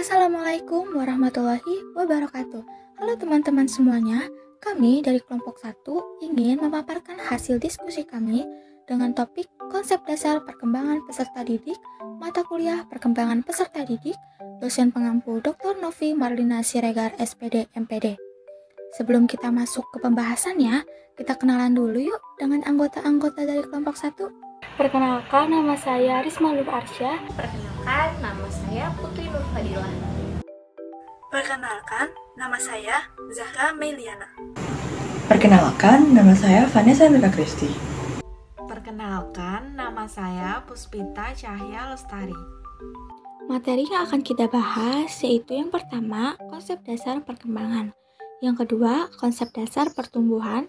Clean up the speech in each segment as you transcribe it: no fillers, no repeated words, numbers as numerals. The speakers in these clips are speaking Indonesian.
Assalamualaikum warahmatullahi wabarakatuh. Halo teman-teman semuanya, kami dari kelompok 1 ingin memaparkan hasil diskusi kami dengan topik konsep dasar perkembangan peserta didik, mata kuliah perkembangan peserta didik, dosen pengampu Dr. Novi Marlina Siregar SPD MPD. Sebelum kita masuk ke pembahasannya, kita kenalan dulu yuk dengan anggota-anggota dari kelompok 1. Perkenalkan, nama saya Risma Nur Arsya. Perkenalkan, nama saya Putri Nur Fadilah. Perkenalkan, nama saya Zahra Meiliana. Perkenalkan, nama saya Vanessa Andrea Kristi. Perkenalkan, nama saya Puspita Cahya Lestari. Materi yang akan kita bahas yaitu yang pertama, konsep dasar perkembangan. Yang kedua, konsep dasar pertumbuhan.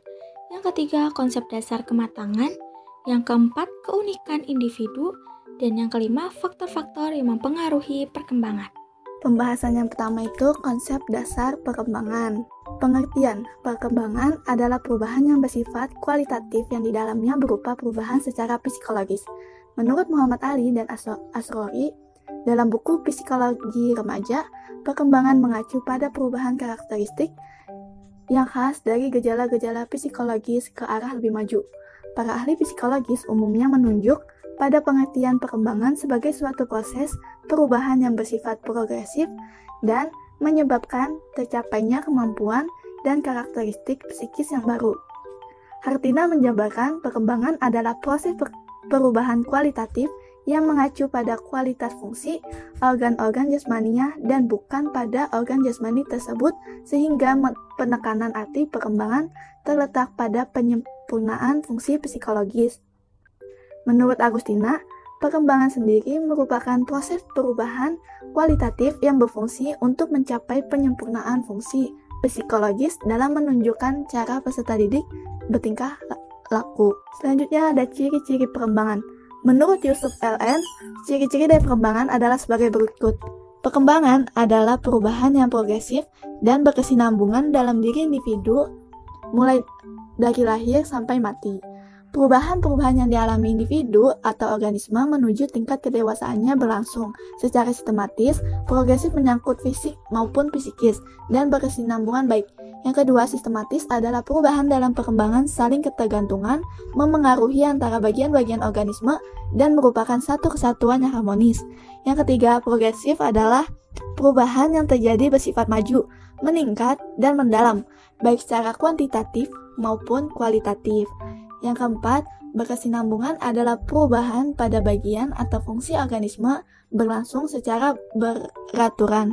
Yang ketiga, konsep dasar kematangan. Yang keempat, keunikan individu. Dan yang kelima, faktor-faktor yang mempengaruhi perkembangan. Pembahasan yang pertama itu konsep dasar perkembangan. Pengertian, perkembangan adalah perubahan yang bersifat kualitatif yang di dalamnya berupa perubahan secara psikologis. Menurut Muhammad Ali dan Asrori, dalam buku Psikologi Remaja, perkembangan mengacu pada perubahan karakteristik yang khas dari gejala-gejala psikologis ke arah lebih maju. Para ahli psikologis umumnya menunjuk pada pengertian perkembangan sebagai suatu proses perubahan yang bersifat progresif dan menyebabkan tercapainya kemampuan dan karakteristik psikis yang baru. Hartina menjabarkan perkembangan adalah proses perubahan kualitatif yang mengacu pada kualitas fungsi organ-organ jasmaninya dan bukan pada organ jasmani tersebut, sehingga penekanan arti perkembangan terletak pada penyempurnaan fungsi psikologis. Menurut Agustina, perkembangan sendiri merupakan proses perubahan kualitatif yang berfungsi untuk mencapai penyempurnaan fungsi psikologis dalam menunjukkan cara peserta didik bertingkah laku. Selanjutnya ada ciri-ciri perkembangan. Menurut Yusuf LN, ciri-ciri dari perkembangan adalah sebagai berikut. Perkembangan adalah perubahan yang progresif dan berkesinambungan dalam diri individu mulai dari lahir sampai mati. Perubahan-perubahan yang dialami individu atau organisme menuju tingkat kedewasaannya berlangsung secara sistematis, progresif menyangkut fisik maupun psikis, dan berkesinambungan baik. Yang kedua, sistematis adalah perubahan dalam perkembangan saling ketergantungan, memengaruhi antara bagian-bagian organisme, dan merupakan satu kesatuan yang harmonis. Yang ketiga, progresif adalah perubahan yang terjadi bersifat maju, meningkat, dan mendalam, baik secara kuantitatif maupun kualitatif. Yang keempat, berkesinambungan adalah perubahan pada bagian atau fungsi organisme berlangsung secara beraturan.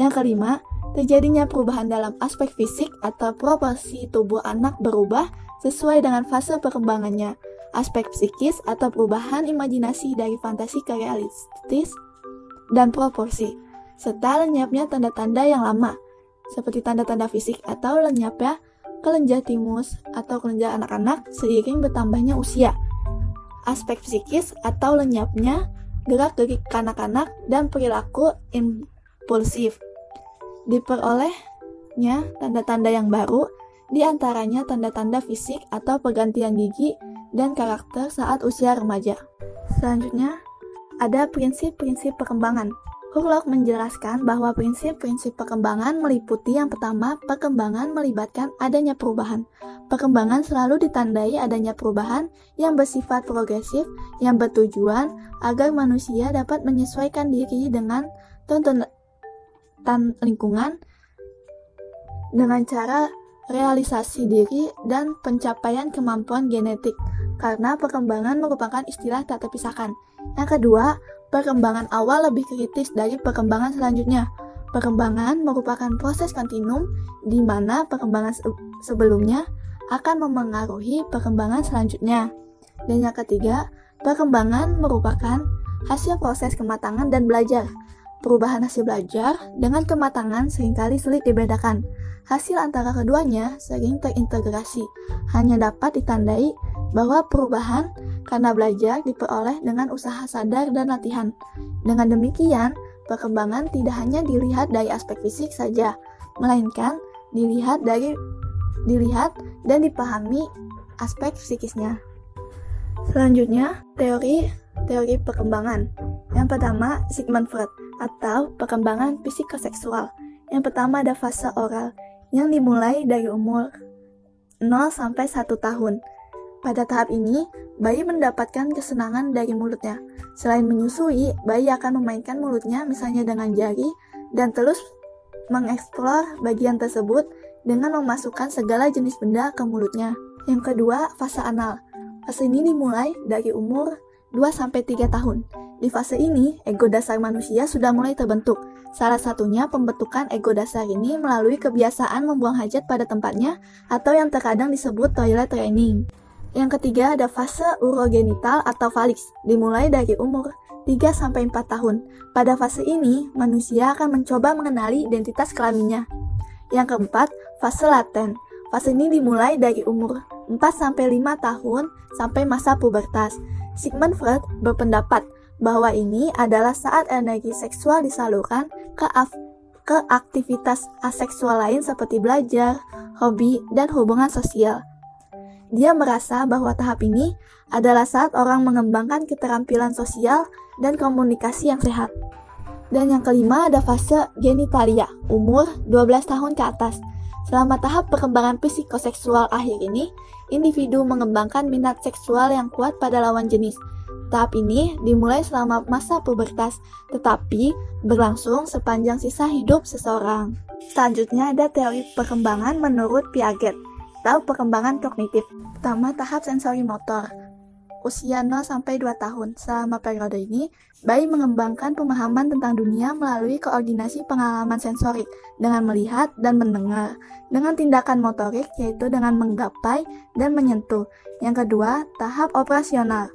Yang kelima, terjadinya perubahan dalam aspek fisik atau proporsi tubuh anak berubah sesuai dengan fase perkembangannya. Aspek psikis atau perubahan imajinasi dari fantasi ke realistis dan proporsi, serta lenyapnya tanda-tanda yang lama, seperti tanda-tanda fisik atau lenyapnya kelenjar timus atau kelenjar anak-anak seiring bertambahnya usia. Aspek psikis atau lenyapnya gerak-gerik kanak-kanak dan perilaku impulsif. Diperolehnya tanda-tanda yang baru, diantaranya tanda-tanda fisik atau pergantian gigi dan karakter saat usia remaja. Selanjutnya, ada prinsip-prinsip perkembangan. Hurlok menjelaskan bahwa prinsip-prinsip perkembangan meliputi yang pertama, perkembangan melibatkan adanya perubahan. Perkembangan selalu ditandai adanya perubahan yang bersifat progresif yang bertujuan agar manusia dapat menyesuaikan diri dengan tuntutan lingkungan dengan cara realisasi diri dan pencapaian kemampuan genetik, karena perkembangan merupakan istilah tak terpisahkan. Yang kedua, perkembangan awal lebih kritis dari perkembangan selanjutnya. Perkembangan merupakan proses kontinum di mana perkembangan sebelumnya akan memengaruhi perkembangan selanjutnya. Dan yang ketiga, perkembangan merupakan hasil proses kematangan dan belajar. Perubahan hasil belajar dengan kematangan seringkali sulit dibedakan. Hasil antara keduanya sering terintegrasi. Hanya dapat ditandai bahwa perubahan karena belajar diperoleh dengan usaha sadar dan latihan. Dengan demikian, perkembangan tidak hanya dilihat dari aspek fisik saja, melainkan dilihat dan dipahami aspek psikisnya. Selanjutnya, teori teori perkembangan. Yang pertama, Sigmund Freud atau perkembangan psikoseksual. Yang pertama ada fase oral yang dimulai dari umur 0 sampai 1 tahun. Pada tahap ini, bayi mendapatkan kesenangan dari mulutnya. Selain menyusui, bayi akan memainkan mulutnya misalnya dengan jari dan terus mengeksplor bagian tersebut dengan memasukkan segala jenis benda ke mulutnya. Yang kedua, fase anal. Fase ini dimulai dari umur 2-3 tahun. Di fase ini, ego dasar manusia sudah mulai terbentuk. Salah satunya pembentukan ego dasar ini melalui kebiasaan membuang hajat pada tempatnya atau yang terkadang disebut toilet training. Yang ketiga ada fase urogenital atau faliks, dimulai dari umur 3-4 tahun. Pada fase ini, manusia akan mencoba mengenali identitas kelaminnya. Yang keempat, fase laten. Fase ini dimulai dari umur 4-5 tahun sampai masa pubertas. Sigmund Freud berpendapat bahwa ini adalah saat energi seksual disalurkan ke aktivitas aseksual lain seperti belajar, hobi, dan hubungan sosial. Dia merasa bahwa tahap ini adalah saat orang mengembangkan keterampilan sosial dan komunikasi yang sehat. Dan yang kelima ada fase genitalia, umur 12 tahun ke atas. Selama tahap perkembangan psikoseksual akhir ini, individu mengembangkan minat seksual yang kuat pada lawan jenis. Tahap ini dimulai selama masa pubertas, tetapi berlangsung sepanjang sisa hidup seseorang. Selanjutnya ada teori perkembangan menurut Piaget, atau perkembangan kognitif. Pertama, tahap sensori motor. Usia 0-2 tahun. Selama periode ini, bayi mengembangkan pemahaman tentang dunia melalui koordinasi pengalaman sensorik dengan melihat dan mendengar, dengan tindakan motorik yaitu dengan menggapai dan menyentuh. Yang kedua, tahap operasional.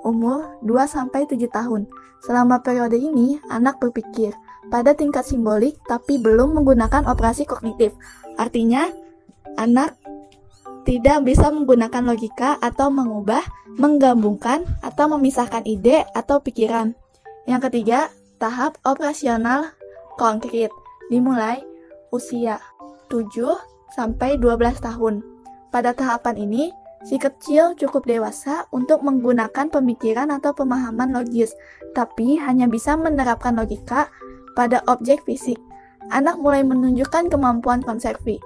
Umur 2-7 tahun. Selama periode ini, anak berpikir pada tingkat simbolik tapi belum menggunakan operasi kognitif. Artinya, anak tidak bisa menggunakan logika atau mengubah, menggabungkan, atau memisahkan ide atau pikiran. Yang ketiga, tahap operasional konkret, dimulai usia 7-12 tahun. Pada tahapan ini, si kecil cukup dewasa untuk menggunakan pemikiran atau pemahaman logis, tapi hanya bisa menerapkan logika pada objek fisik. Anak mulai menunjukkan kemampuan konsepsi,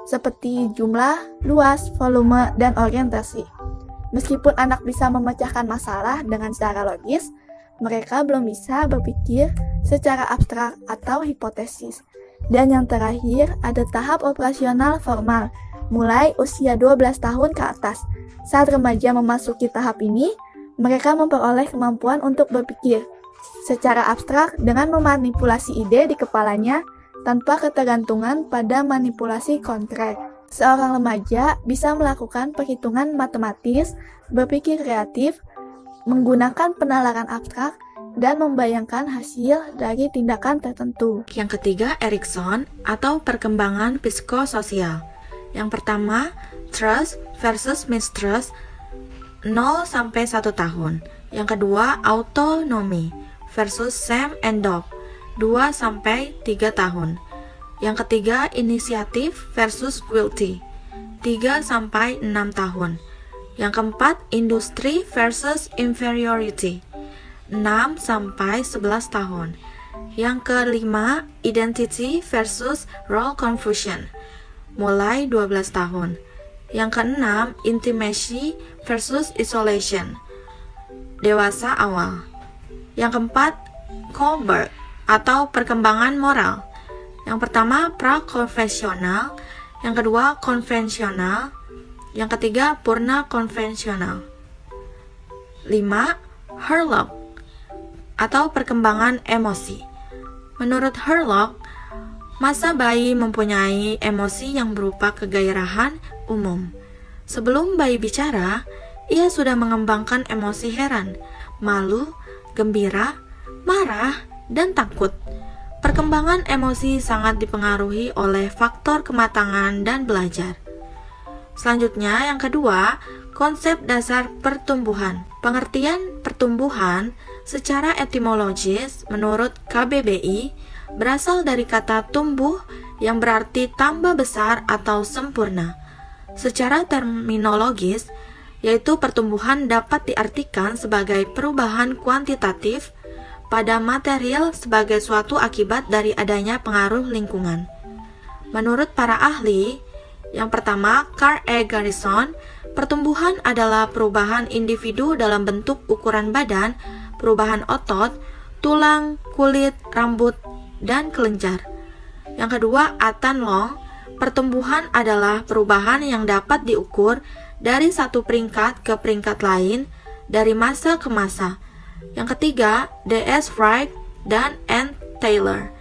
seperti jumlah, luas, volume, dan orientasi. Meskipun anak bisa memecahkan masalah dengan cara logis, mereka belum bisa berpikir secara abstrak atau hipotesis. Dan yang terakhir, ada tahap operasional formal, mulai usia 12 tahun ke atas. Saat remaja memasuki tahap ini, mereka memperoleh kemampuan untuk berpikir secara abstrak dengan memanipulasi ide di kepalanya tanpa ketergantungan pada manipulasi konkret. Seorang remaja bisa melakukan perhitungan matematis, berpikir kreatif, menggunakan penalaran abstrak, dan membayangkan hasil dari tindakan tertentu. Yang ketiga, Erikson atau perkembangan psikososial. Yang pertama, trust versus mistrust 0-1 tahun. Yang kedua, autonomy versus shame and doubt 2-3 tahun. Yang ketiga, inisiatif versus guilty 3-6 tahun. Yang keempat, industry versus inferiority 6-11 tahun. Yang kelima, identity versus role confusion mulai 12 tahun. Yang keenam, intimacy versus isolation dewasa awal. Yang keempat, Kohlberg atau perkembangan moral. Yang pertama, pra-konvensional. Yang kedua, konvensional. Yang ketiga, purna konvensional. 5. Herlock atau perkembangan emosi. Menurut Herlock, masa bayi mempunyai emosi yang berupa kegairahan umum. Sebelum bayi bicara, ia sudah mengembangkan emosi heran, malu, gembira, marah, dan takut. Perkembangan emosi sangat dipengaruhi oleh faktor kematangan dan belajar. Selanjutnya, yang kedua, konsep dasar pertumbuhan. Pengertian pertumbuhan secara etimologis menurut KBBI berasal dari kata tumbuh yang berarti tambah besar atau sempurna. Secara terminologis, yaitu pertumbuhan dapat diartikan sebagai perubahan kuantitatif pada material sebagai suatu akibat dari adanya pengaruh lingkungan. Menurut para ahli, yang pertama, Carl E. Garrison, pertumbuhan adalah perubahan individu dalam bentuk ukuran badan, perubahan otot, tulang, kulit, rambut, dan kelenjar. Yang kedua, Athan Long, pertumbuhan adalah perubahan yang dapat diukur dari satu peringkat ke peringkat lain, dari masa ke masa. Yang ketiga, D.S. Wright dan N. Taylor.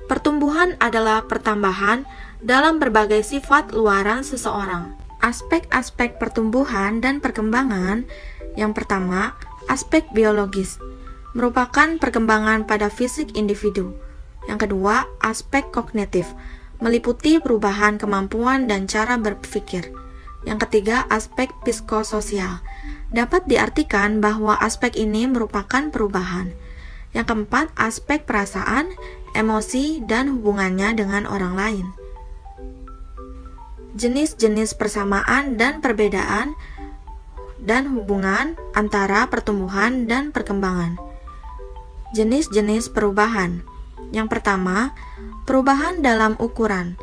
Pertumbuhan adalah pertambahan dalam berbagai sifat luaran seseorang. Aspek-aspek pertumbuhan dan perkembangan. Yang pertama, aspek biologis, merupakan perkembangan pada fisik individu. Yang kedua, aspek kognitif, meliputi perubahan kemampuan dan cara berpikir. Yang ketiga, aspek psikososial. Dapat diartikan bahwa aspek ini merupakan perubahan. Yang keempat, aspek perasaan, emosi, dan hubungannya dengan orang lain. Jenis-jenis persamaan dan perbedaan dan hubungan antara pertumbuhan dan perkembangan. Jenis-jenis perubahan. Yang pertama, perubahan dalam ukuran.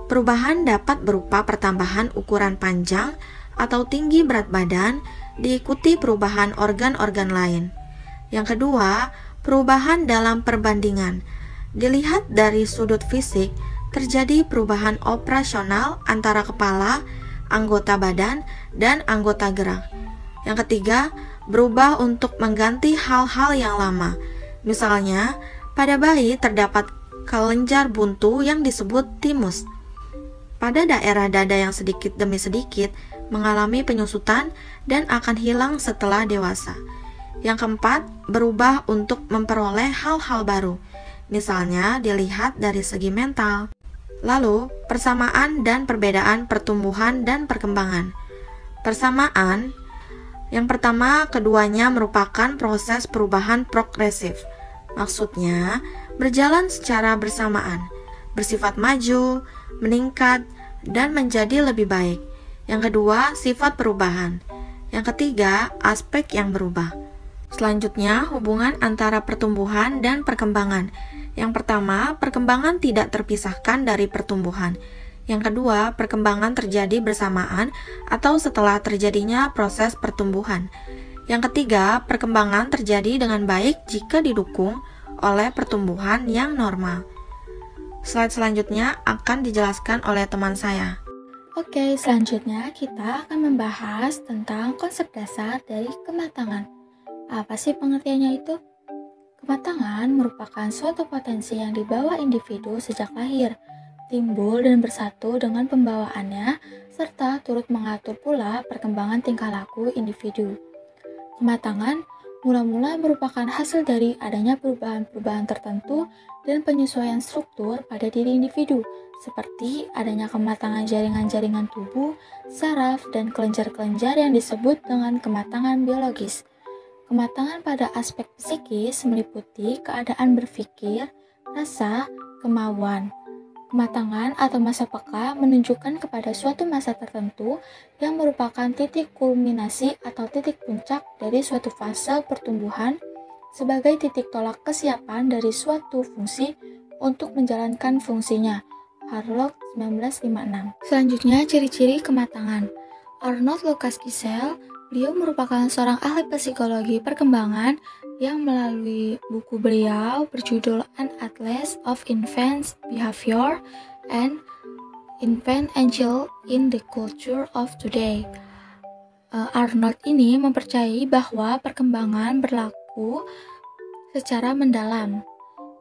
Perubahan dapat berupa pertambahan ukuran panjang atau tinggi berat badan, diikuti perubahan organ-organ lain. Yang kedua, perubahan dalam perbandingan. Dilihat dari sudut fisik, terjadi perubahan operasional antara kepala, anggota badan, dan anggota gerak. Yang ketiga, berubah untuk mengganti hal-hal yang lama. Misalnya, pada bayi terdapat kelenjar buntu yang disebut timus. Pada daerah dada yang sedikit demi sedikit mengalami penyusutan dan akan hilang setelah dewasa. Yang keempat, berubah untuk memperoleh hal-hal baru. Misalnya, dilihat dari segi mental. Lalu, persamaan dan perbedaan pertumbuhan dan perkembangan. Persamaan, yang pertama, keduanya merupakan proses perubahan progresif. Maksudnya, berjalan secara bersamaan, bersifat maju, meningkat, dan menjadi lebih baik. Yang kedua, sifat perubahan. Yang ketiga, aspek yang berubah. Selanjutnya, hubungan antara pertumbuhan dan perkembangan. Yang pertama, perkembangan tidak terpisahkan dari pertumbuhan. Yang kedua, perkembangan terjadi bersamaan atau setelah terjadinya proses pertumbuhan. Yang ketiga, perkembangan terjadi dengan baik jika didukung oleh pertumbuhan yang normal. Slide selanjutnya akan dijelaskan oleh teman saya. Oke, selanjutnya kita akan membahas tentang konsep dasar dari kematangan. Apa sih pengertiannya itu? Kematangan merupakan suatu potensi yang dibawa individu sejak lahir, timbul dan bersatu dengan pembawaannya, serta turut mengatur pula perkembangan tingkah laku individu. Kematangan mula-mula merupakan hasil dari adanya perubahan-perubahan tertentu dan penyesuaian struktur pada diri individu, seperti adanya kematangan jaringan-jaringan tubuh, saraf, dan kelenjar-kelenjar yang disebut dengan kematangan biologis. Kematangan pada aspek psikis meliputi keadaan berpikir, rasa, kemauan. Kematangan atau masa peka menunjukkan kepada suatu masa tertentu yang merupakan titik kulminasi atau titik puncak dari suatu fase pertumbuhan sebagai titik tolak kesiapan dari suatu fungsi untuk menjalankan fungsinya. Harlock 1956. Selanjutnya, ciri-ciri kematangan. Arnold Lucas Giselle, beliau merupakan seorang ahli psikologi perkembangan yang melalui buku beliau berjudul An Atlas of Infant Behavior and Infant Angel in the Culture of Today. Arnold ini mempercayai bahwa perkembangan berlaku secara mendalam.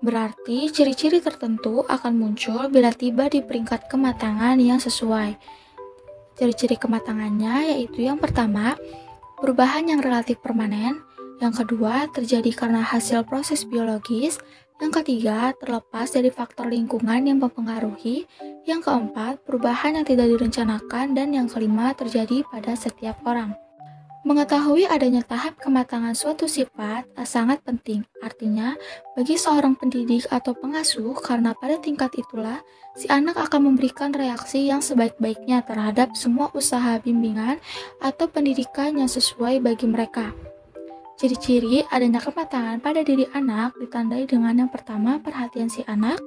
Berarti ciri-ciri tertentu akan muncul bila tiba di peringkat kematangan yang sesuai. Ciri-ciri kematangannya yaitu yang pertama, perubahan yang relatif permanen. Yang kedua, terjadi karena hasil proses biologis. Yang ketiga, terlepas dari faktor lingkungan yang mempengaruhi. Yang keempat, perubahan yang tidak direncanakan. Dan yang kelima, terjadi pada setiap orang. Mengetahui adanya tahap kematangan suatu sifat sangat penting. Artinya, bagi seorang pendidik atau pengasuh, karena pada tingkat itulah si anak akan memberikan reaksi yang sebaik-baiknya terhadap semua usaha bimbingan atau pendidikan yang sesuai bagi mereka. Ciri-ciri adanya kematangan pada diri anak ditandai dengan yang pertama, perhatian si anak,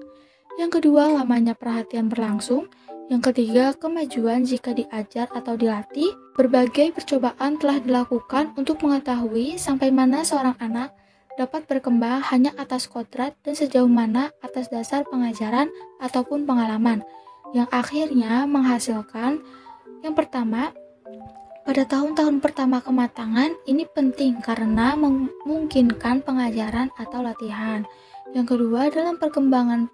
yang kedua, lamanya perhatian berlangsung, yang ketiga, kemajuan jika diajar atau dilatih. Berbagai percobaan telah dilakukan untuk mengetahui sampai mana seorang anak dapat berkembang hanya atas kodrat dan sejauh mana atas dasar pengajaran ataupun pengalaman, yang akhirnya menghasilkan yang pertama, pada tahun-tahun pertama kematangan ini penting karena memungkinkan pengajaran atau latihan. Yang kedua, dalam perkembangan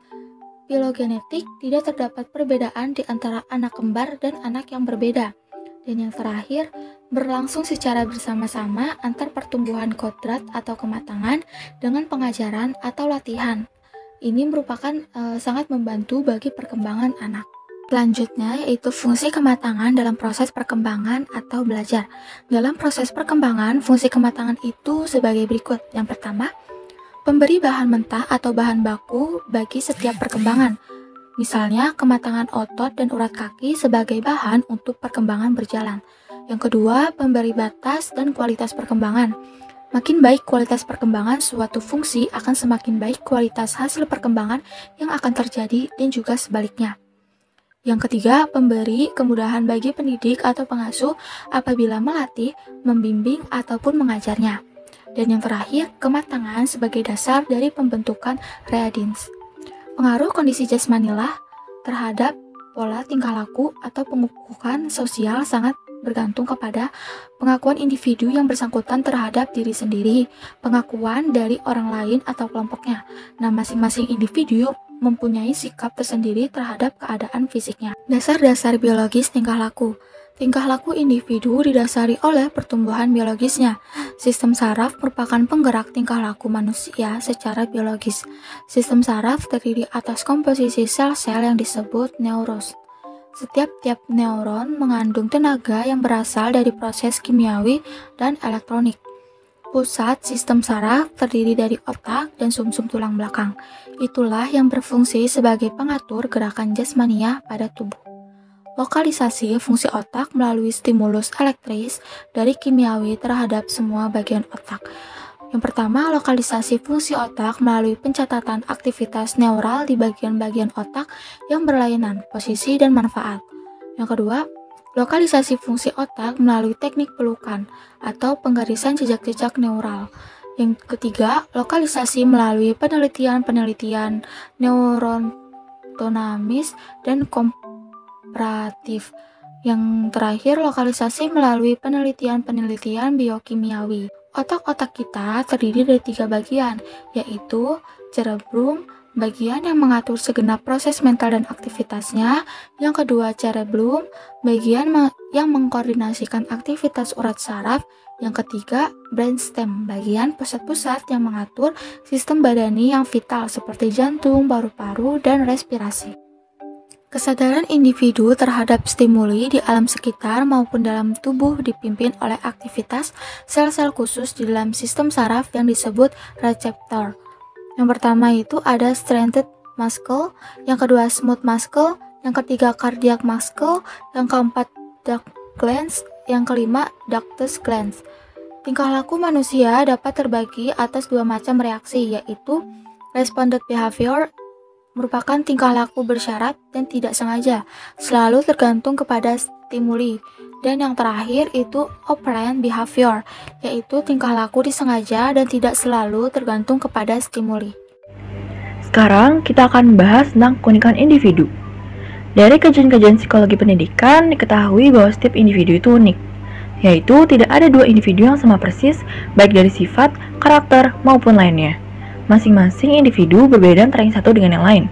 filogenetik tidak terdapat perbedaan di antara anak kembar dan anak yang berbeda. Dan yang terakhir, berlangsung secara bersama-sama antar pertumbuhan kodrat atau kematangan dengan pengajaran atau latihan. Ini merupakan sangat membantu bagi perkembangan anak. Selanjutnya yaitu fungsi kematangan dalam proses perkembangan atau belajar. Dalam proses perkembangan, fungsi kematangan itu sebagai berikut. Yang pertama, pemberi bahan mentah atau bahan baku bagi setiap perkembangan. Misalnya, kematangan otot dan urat kaki sebagai bahan untuk perkembangan berjalan. Yang kedua, pemberi batas dan kualitas perkembangan. Makin baik kualitas perkembangan suatu fungsi, akan semakin baik kualitas hasil perkembangan yang akan terjadi dan juga sebaliknya. Yang ketiga, pemberi kemudahan bagi pendidik atau pengasuh apabila melatih, membimbing, ataupun mengajarnya. Dan yang terakhir, kematangan sebagai dasar dari pembentukan readiness. Pengaruh kondisi jasmanilah terhadap pola tingkah laku atau pengukuhan sosial sangat bergantung kepada pengakuan individu yang bersangkutan terhadap diri sendiri, pengakuan dari orang lain atau kelompoknya. Nah, masing-masing individu mempunyai sikap tersendiri terhadap keadaan fisiknya. Dasar-dasar biologis tingkah laku. Tingkah laku individu didasari oleh pertumbuhan biologisnya. Sistem saraf merupakan penggerak tingkah laku manusia secara biologis. Sistem saraf terdiri atas komposisi sel-sel yang disebut neuros. Setiap neuron mengandung tenaga yang berasal dari proses kimiawi dan elektronik. Pusat sistem saraf terdiri dari otak dan sumsum tulang belakang. Itulah yang berfungsi sebagai pengatur gerakan jasmania pada tubuh. Lokalisasi fungsi otak melalui stimulus elektris dari kimiawi terhadap semua bagian otak. Yang pertama, lokalisasi fungsi otak melalui pencatatan aktivitas neural di bagian-bagian otak yang berlainan, posisi, dan manfaat. Yang kedua, lokalisasi fungsi otak melalui teknik pelukan atau penggarisan jejak-jejak neural. Yang ketiga, lokalisasi melalui penelitian neurotonamis dan komparatif. Yang terakhir, lokalisasi melalui penelitian biokimiawi. Otak-otak kita terdiri dari 3 bagian, yaitu cerebrum, bagian yang mengatur segenap proses mental dan aktivitasnya. Yang kedua, cerebellum, bagian yang mengkoordinasikan aktivitas urat saraf. Yang ketiga, brainstem, bagian pusat-pusat yang mengatur sistem badani yang vital seperti jantung, paru-paru, dan respirasi. Kesadaran individu terhadap stimuli di alam sekitar maupun dalam tubuh dipimpin oleh aktivitas sel-sel khusus di dalam sistem saraf yang disebut reseptor. Yang pertama itu ada strengthened muscle, yang kedua smooth muscle, yang ketiga cardiac muscle, yang keempat duct glands, yang kelima ductus glands. Tingkah laku manusia dapat terbagi atas 2 macam reaksi, yaitu responded behavior, merupakan tingkah laku bersyarat dan tidak sengaja, selalu tergantung kepada stimuli. Dan yang terakhir itu operant behavior, yaitu tingkah laku disengaja dan tidak selalu tergantung kepada stimuli. Sekarang kita akan membahas tentang keunikan individu. Dari kajian-kajian psikologi pendidikan diketahui bahwa setiap individu itu unik, yaitu tidak ada 2 individu yang sama persis baik dari sifat, karakter, maupun lainnya. Masing-masing individu berbeda antara yang satu dengan yang lain.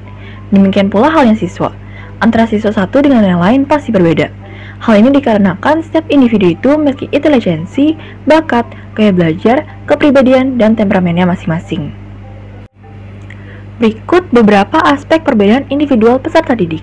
Demikian pula halnya siswa. Antara siswa satu dengan yang lain pasti berbeda. Hal ini dikarenakan setiap individu itu memiliki intelijensi, bakat, gaya belajar, kepribadian, dan temperamennya masing-masing. Berikut beberapa aspek perbedaan individual peserta didik.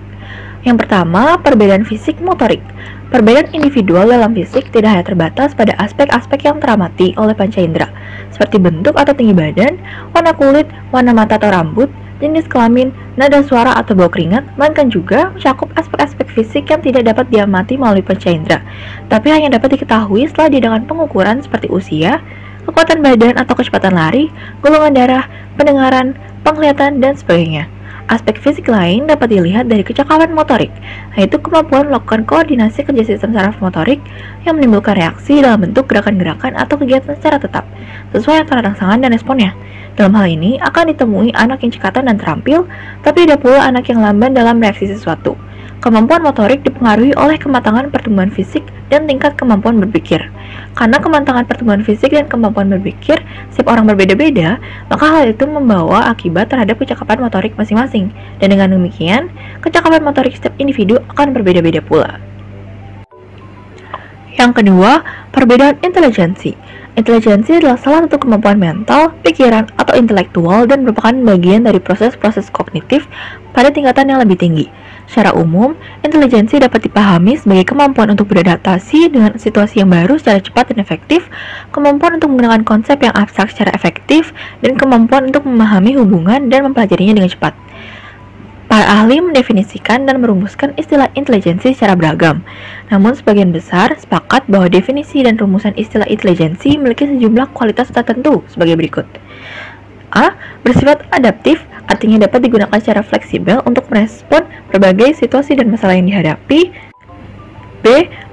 Yang pertama, perbedaan fisik motorik. Perbedaan individual dalam fisik tidak hanya terbatas pada aspek-aspek yang teramati oleh panca indera, seperti bentuk atau tinggi badan, warna kulit, warna mata atau rambut, jenis kelamin, nada suara atau bau keringat, melainkan juga mencakup aspek-aspek fisik yang tidak dapat diamati melalui panca indera, tapi hanya dapat diketahui setelah diadakan pengukuran seperti usia, kekuatan badan atau kecepatan lari, golongan darah, pendengaran, penglihatan, dan sebagainya. Aspek fisik lain dapat dilihat dari kecakapan motorik, yaitu kemampuan melakukan koordinasi kerja sistem saraf motorik yang menimbulkan reaksi dalam bentuk gerakan-gerakan atau kegiatan secara tetap, sesuai antara rangsangan dan responnya. Dalam hal ini, akan ditemui anak yang cekatan dan terampil, tapi ada pula anak yang lamban dalam reaksi sesuatu. Kemampuan motorik dipengaruhi oleh kematangan pertumbuhan fisik dan tingkat kemampuan berpikir. Karena kematangan pertumbuhan fisik dan kemampuan berpikir setiap orang berbeda-beda, maka hal itu membawa akibat terhadap kecakapan motorik masing-masing. Dan dengan demikian, kecakapan motorik setiap individu akan berbeda-beda pula. Yang kedua, perbedaan intelijensi. Intelijensi adalah salah satu kemampuan mental, pikiran, atau intelektual dan merupakan bagian dari proses-proses kognitif pada tingkatan yang lebih tinggi. Secara umum, intelijensi dapat dipahami sebagai kemampuan untuk beradaptasi dengan situasi yang baru secara cepat dan efektif, kemampuan untuk menggunakan konsep yang abstrak secara efektif, dan kemampuan untuk memahami hubungan dan mempelajarinya dengan cepat. Para ahli mendefinisikan dan merumuskan istilah intelijensi secara beragam. Namun sebagian besar sepakat bahwa definisi dan rumusan istilah intelijensi memiliki sejumlah kualitas tertentu sebagai berikut. A. Bersifat adaptif, artinya dapat digunakan secara fleksibel untuk merespon berbagai situasi dan masalah yang dihadapi. B.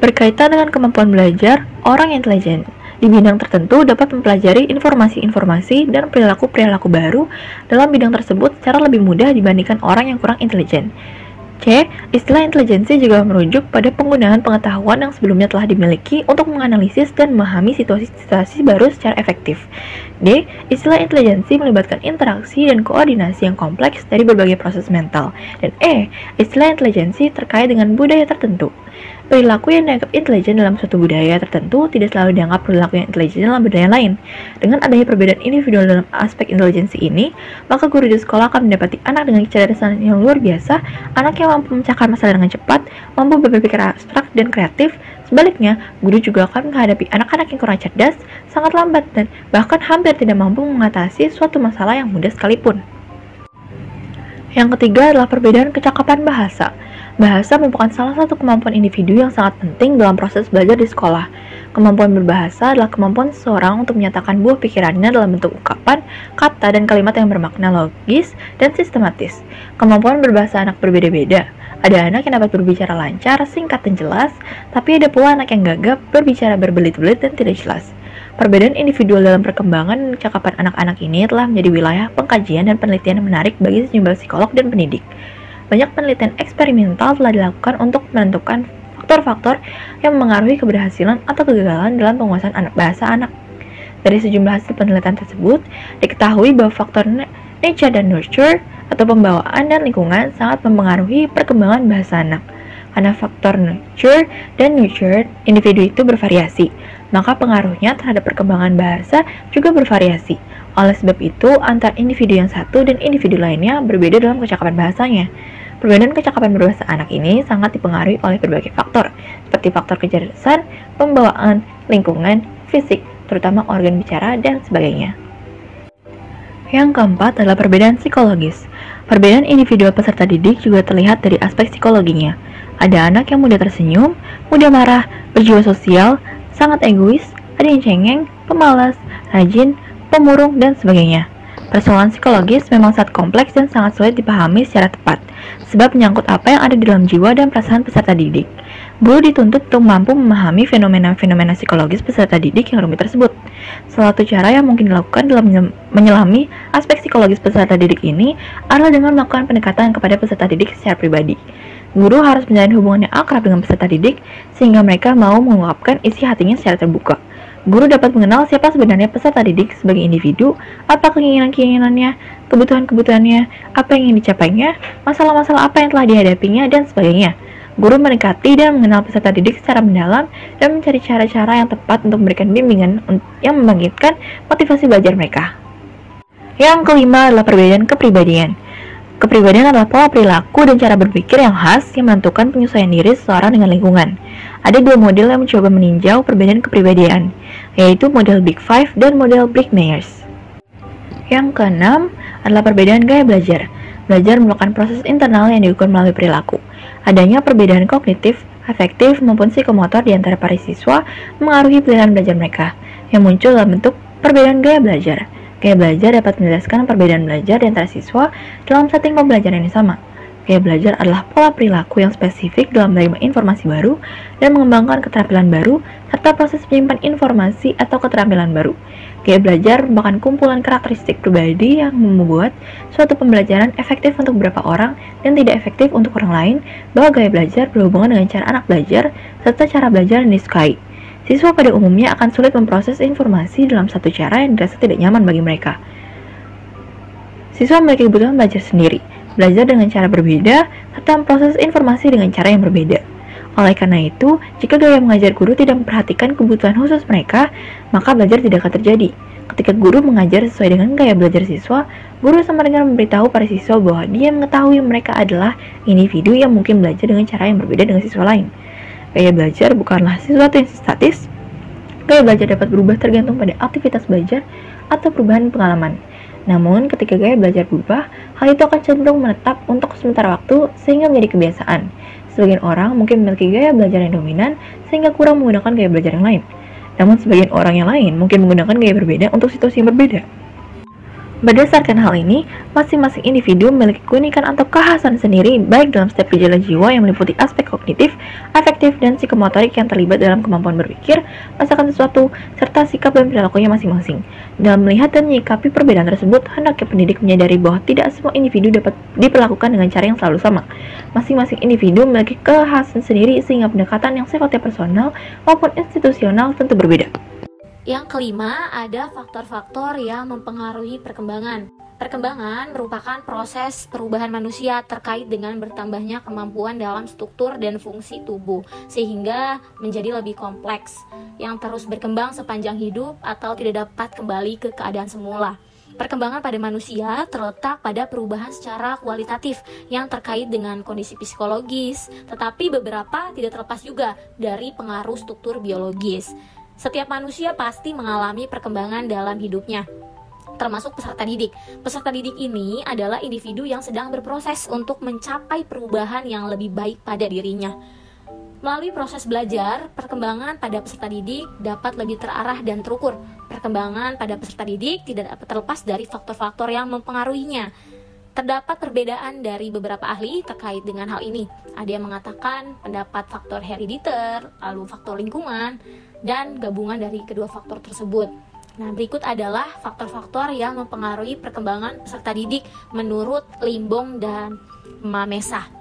Berkaitan dengan kemampuan belajar, orang yang intelijen di bidang tertentu dapat mempelajari informasi-informasi dan perilaku-perilaku baru dalam bidang tersebut secara lebih mudah dibandingkan orang yang kurang intelijen. C. Istilah intelijensi juga merujuk pada penggunaan pengetahuan yang sebelumnya telah dimiliki untuk menganalisis dan memahami situasi-situasi baru secara efektif. D. Istilah intelijensi melibatkan interaksi dan koordinasi yang kompleks dari berbagai proses mental. Dan E. Istilah intelijensi terkait dengan budaya tertentu. Perilaku yang dianggap intelijen dalam suatu budaya tertentu tidak selalu dianggap perilaku yang intelijen dalam budaya lain. Dengan adanya perbedaan individual dalam aspek intelijensi ini, maka guru di sekolah akan mendapati anak dengan kecerdasan yang luar biasa, anak yang mampu memecahkan masalah dengan cepat, mampu berpikir abstrak dan kreatif. Sebaliknya, guru juga akan menghadapi anak-anak yang kurang cerdas, sangat lambat, dan bahkan hampir tidak mampu mengatasi suatu masalah yang mudah sekalipun. Yang ketiga adalah perbedaan kecakapan bahasa. Bahasa merupakan salah satu kemampuan individu yang sangat penting dalam proses belajar di sekolah. Kemampuan berbahasa adalah kemampuan seseorang untuk menyatakan buah pikirannya dalam bentuk ungkapan, kata, dan kalimat yang bermakna logis dan sistematis. Kemampuan berbahasa anak berbeda-beda. Ada anak yang dapat berbicara lancar, singkat, dan jelas, tapi ada pula anak yang gagap, berbicara berbelit-belit dan tidak jelas. Perbedaan individual dalam perkembangan dan kecakapan anak-anak ini telah menjadi wilayah pengkajian dan penelitian yang menarik bagi sejumlah psikolog dan pendidik. Banyak penelitian eksperimental telah dilakukan untuk menentukan faktor-faktor yang mempengaruhi keberhasilan atau kegagalan dalam penguasaan bahasa anak. Dari sejumlah hasil penelitian tersebut, diketahui bahwa faktor nature dan nurture atau pembawaan dan lingkungan sangat mempengaruhi perkembangan bahasa anak. Karena faktor nature dan nurture individu itu bervariasi, maka pengaruhnya terhadap perkembangan bahasa juga bervariasi. Oleh sebab itu, antar individu yang satu dan individu lainnya berbeda dalam kecakapan bahasanya. Perbedaan kecakapan berbahasa anak ini sangat dipengaruhi oleh berbagai faktor, seperti faktor kecerdasan, pembawaan, lingkungan, fisik, terutama organ bicara, dan sebagainya. Yang keempat adalah perbedaan psikologis. Perbedaan individual peserta didik juga terlihat dari aspek psikologinya. Ada anak yang mudah tersenyum, mudah marah, berjiwa sosial, sangat egois, ada yang cengeng, pemalas, rajin, pemurung, dan sebagainya. Persoalan psikologis memang sangat kompleks dan sangat sulit dipahami secara tepat, sebab menyangkut apa yang ada di dalam jiwa dan perasaan peserta didik. Guru dituntut untuk mampu memahami fenomena-fenomena psikologis peserta didik yang rumit tersebut. Salah satu cara yang mungkin dilakukan dalam menyelami aspek psikologis peserta didik ini adalah dengan melakukan pendekatan kepada peserta didik secara pribadi. Guru harus menjalin hubungan yang akrab dengan peserta didik sehingga mereka mau mengungkapkan isi hatinya secara terbuka. Guru dapat mengenal siapa sebenarnya peserta didik sebagai individu, apa keinginan-keinginannya, kebutuhan-kebutuhannya, apa yang ingin dicapainya, masalah-masalah apa yang telah dihadapinya, dan sebagainya. Guru mendekati dan mengenal peserta didik secara mendalam dan mencari cara-cara yang tepat untuk memberikan bimbingan yang membangkitkan motivasi belajar mereka. Yang kelima adalah perbedaan kepribadian. Kepribadian adalah pola perilaku dan cara berpikir yang khas yang menentukan penyesuaian diri seseorang dengan lingkungan. Ada dua model yang mencoba meninjau perbedaan kepribadian, yaitu model Big Five dan model Briggs-Myers. Yang keenam adalah perbedaan gaya belajar. Belajar merupakan proses internal yang diukur melalui perilaku. Adanya perbedaan kognitif, afektif, maupun psikomotor di antara para siswa mengaruhi pilihan belajar mereka, yang muncul dalam bentuk perbedaan gaya belajar. Gaya belajar dapat menjelaskan perbedaan belajar di antara siswa dalam setting pembelajaran yang sama. Gaya belajar adalah pola perilaku yang spesifik dalam menerima informasi baru dan mengembangkan keterampilan baru, serta proses menyimpan informasi atau keterampilan baru. Gaya belajar merupakan kumpulan karakteristik pribadi yang membuat suatu pembelajaran efektif untuk beberapa orang dan tidak efektif untuk orang lain, bahwa gaya belajar berhubungan dengan cara anak belajar, serta cara belajar yang disukai. Siswa pada umumnya akan sulit memproses informasi dalam satu cara yang dirasa tidak nyaman bagi mereka. Siswa memiliki kebutuhan belajar sendiri, belajar dengan cara berbeda, serta memproses informasi dengan cara yang berbeda. Oleh karena itu, jika gaya mengajar guru tidak memperhatikan kebutuhan khusus mereka, maka belajar tidak akan terjadi. Ketika guru mengajar sesuai dengan gaya belajar siswa, guru sama dengan memberitahu para siswa bahwa dia mengetahui mereka adalah individu yang mungkin belajar dengan cara yang berbeda dengan siswa lain. Gaya belajar bukanlah sesuatu yang statis. Gaya belajar dapat berubah tergantung pada aktivitas belajar atau perubahan pengalaman. Namun, ketika gaya belajar berubah, hal itu akan cenderung menetap untuk sementara waktu sehingga menjadi kebiasaan. Sebagian orang mungkin memiliki gaya belajar yang dominan sehingga kurang menggunakan gaya belajar yang lain. Namun, sebagian orang yang lain mungkin menggunakan gaya berbeda untuk situasi yang berbeda. Berdasarkan hal ini, masing-masing individu memiliki keunikan atau kekhasan sendiri baik dalam setiap gejala jiwa yang meliputi aspek kognitif, afektif, dan psikomotorik yang terlibat dalam kemampuan berpikir, merasakan sesuatu, serta sikap dan perilakunya masing-masing. Dalam melihat dan menyikapi perbedaan tersebut, hendaknya pendidik menyadari bahwa tidak semua individu dapat diperlakukan dengan cara yang selalu sama. Masing-masing individu memiliki kekhasan sendiri sehingga pendekatan yang sifatnya personal maupun institusional tentu berbeda. Yang kelima, ada faktor-faktor yang mempengaruhi perkembangan. Perkembangan merupakan proses perubahan manusia terkait dengan bertambahnya kemampuan dalam struktur dan fungsi tubuh, sehingga menjadi lebih kompleks, yang terus berkembang sepanjang hidup atau tidak dapat kembali ke keadaan semula. Perkembangan pada manusia terletak pada perubahan secara kualitatif yang terkait dengan kondisi psikologis, tetapi beberapa tidak terlepas juga dari pengaruh struktur biologis. Setiap manusia pasti mengalami perkembangan dalam hidupnya, termasuk peserta didik. Peserta didik ini adalah individu yang sedang berproses untuk mencapai perubahan yang lebih baik pada dirinya. Melalui proses belajar, perkembangan pada peserta didik dapat lebih terarah dan terukur. Perkembangan pada peserta didik tidak dapat terlepas dari faktor-faktor yang mempengaruhinya. Terdapat perbedaan dari beberapa ahli terkait dengan hal ini. Ada yang mengatakan pendapat faktor herediter, lalu faktor lingkungan, dan gabungan dari kedua faktor tersebut. Nah, berikut adalah faktor-faktor yang mempengaruhi perkembangan peserta didik menurut Limbong dan Mamesa.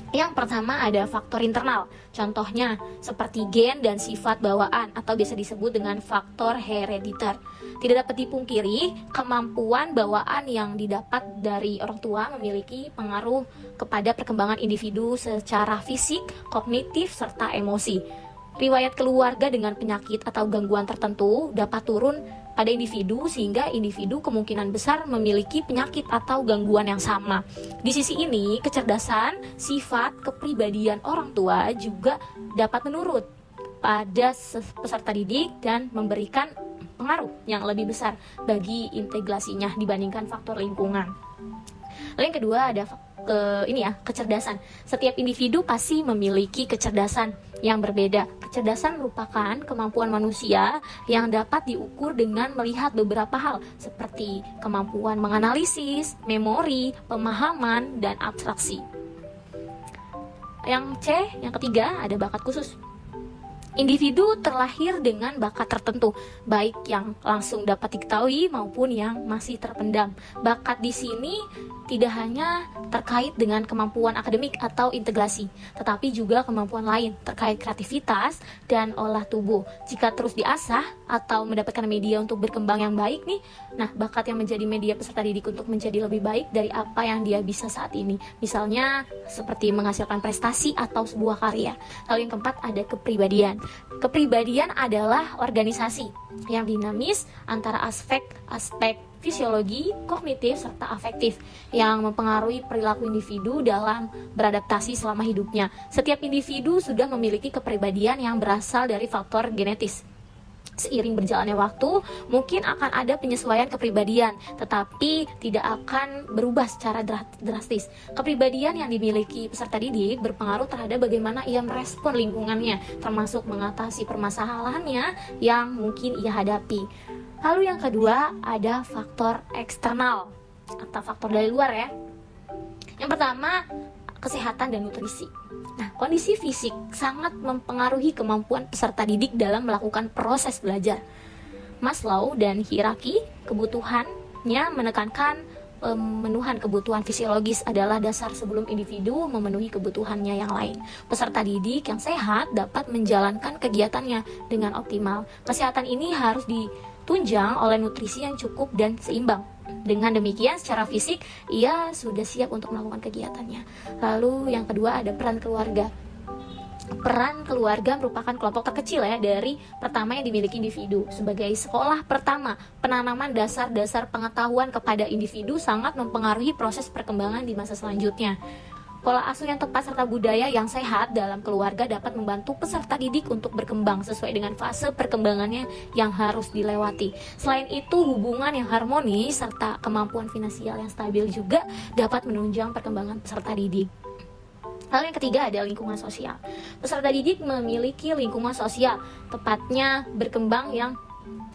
Yang pertama ada faktor internal, contohnya seperti gen dan sifat bawaan atau biasa disebut dengan faktor herediter. Tidak dapat dipungkiri, kemampuan bawaan yang didapat dari orang tua memiliki pengaruh kepada perkembangan individu secara fisik, kognitif, serta emosi. Riwayat keluarga dengan penyakit atau gangguan tertentu dapat turun pada individu sehingga individu kemungkinan besar memiliki penyakit atau gangguan yang sama. Di sisi ini, kecerdasan, sifat, kepribadian orang tua juga dapat menurun pada peserta didik dan memberikan pengaruh yang lebih besar bagi integrasinya dibandingkan faktor lingkungan. Lalu yang kedua ada kecerdasan. Setiap individu pasti memiliki kecerdasan yang berbeda. Kecerdasan merupakan kemampuan manusia yang dapat diukur dengan melihat beberapa hal seperti kemampuan menganalisis, memori, pemahaman, dan abstraksi. Yang C, yang ketiga ada bakat khusus. Individu terlahir dengan bakat tertentu, baik yang langsung dapat diketahui maupun yang masih terpendam. Bakat di sini tidak hanya terkait dengan kemampuan akademik atau integrasi, tetapi juga kemampuan lain terkait kreativitas dan olah tubuh. Jika terus diasah atau mendapatkan media untuk berkembang yang baik nih, nah bakat yang menjadi media peserta didik untuk menjadi lebih baik dari apa yang dia bisa saat ini. Misalnya seperti menghasilkan prestasi atau sebuah karya. Lalu yang keempat ada kepribadian. Kepribadian adalah organisasi yang dinamis antara aspek fisiologi, kognitif, serta afektif yang mempengaruhi perilaku individu dalam beradaptasi selama hidupnya. Setiap individu sudah memiliki kepribadian yang berasal dari faktor genetis. Seiring berjalannya waktu, mungkin akan ada penyesuaian kepribadian, tetapi tidak akan berubah secara drastis. Kepribadian yang dimiliki peserta didik berpengaruh terhadap bagaimana ia merespon lingkungannya, termasuk mengatasi permasalahannya yang mungkin ia hadapi. Lalu yang kedua, ada faktor eksternal atau faktor dari luar ya. Yang pertama, kesehatan dan nutrisi. Nah, kondisi fisik sangat mempengaruhi kemampuan peserta didik dalam melakukan proses belajar. Maslow dan hierarki kebutuhannya menekankan pemenuhan kebutuhan fisiologis adalah dasar sebelum individu memenuhi kebutuhannya yang lain. Peserta didik yang sehat dapat menjalankan kegiatannya dengan optimal. Kesehatan ini harus ditunjang oleh nutrisi yang cukup dan seimbang. Dengan demikian, secara fisik, ia sudah siap untuk melakukan kegiatannya. Lalu yang kedua ada peran keluarga. Peran keluarga merupakan kelompok terkecil ya dari pertama yang dimiliki individu. Sebagai sekolah pertama, penanaman dasar-dasar pengetahuan kepada individu sangat mempengaruhi proses perkembangan di masa selanjutnya. Pola asuh yang tepat serta budaya yang sehat dalam keluarga dapat membantu peserta didik untuk berkembang sesuai dengan fase perkembangannya yang harus dilewati. Selain itu, hubungan yang harmonis serta kemampuan finansial yang stabil juga dapat menunjang perkembangan peserta didik. Lalu yang ketiga ada lingkungan sosial. Peserta didik memiliki lingkungan sosial, tepatnya berkembang yang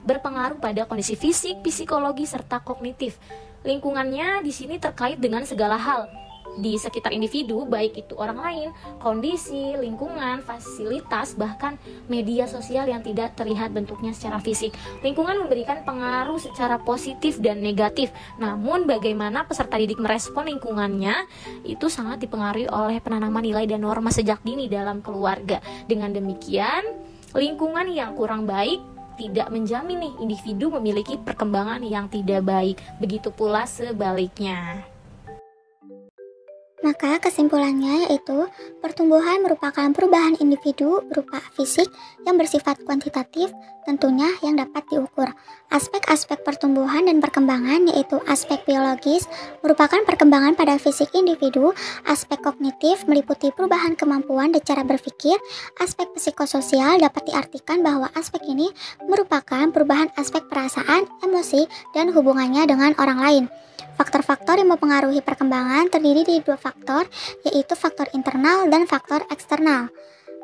berpengaruh pada kondisi fisik, psikologi, serta kognitif. Lingkungannya di sini terkait dengan segala hal di sekitar individu, baik itu orang lain, kondisi, lingkungan, fasilitas, bahkan media sosial yang tidak terlihat bentuknya secara fisik. Lingkungan memberikan pengaruh secara positif dan negatif, namun bagaimana peserta didik merespon lingkungannya itu sangat dipengaruhi oleh penanaman nilai dan norma sejak dini dalam keluarga. Dengan demikian, lingkungan yang kurang baik tidak menjamin nih individu memiliki perkembangan yang tidak baik. Begitu pula sebaliknya. Maka kesimpulannya yaitu pertumbuhan merupakan perubahan individu berupa fisik yang bersifat kuantitatif, tentunya yang dapat diukur. Aspek-aspek pertumbuhan dan perkembangan yaitu aspek biologis merupakan perkembangan pada fisik individu, aspek kognitif meliputi perubahan kemampuan dan cara berpikir, aspek psikososial dapat diartikan bahwa aspek ini merupakan perubahan aspek perasaan, emosi, dan hubungannya dengan orang lain. Faktor-faktor yang mempengaruhi perkembangan terdiri dari dua faktor, yaitu faktor internal dan faktor eksternal.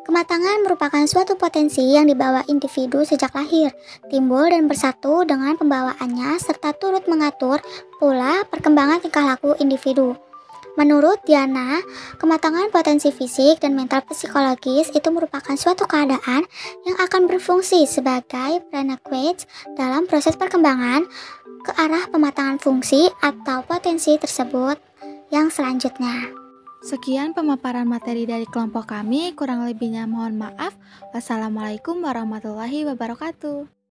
Kematangan merupakan suatu potensi yang dibawa individu sejak lahir, timbul dan bersatu dengan pembawaannya serta turut mengatur pula perkembangan tingkah laku individu. Menurut Diana, kematangan potensi fisik dan mental psikologis itu merupakan suatu keadaan yang akan berfungsi sebagai prerequisite dalam proses perkembangan ke arah pematangan fungsi atau potensi tersebut yang selanjutnya. Sekian pemaparan materi dari kelompok kami, kurang lebihnya mohon maaf. Wassalamualaikum warahmatullahi wabarakatuh.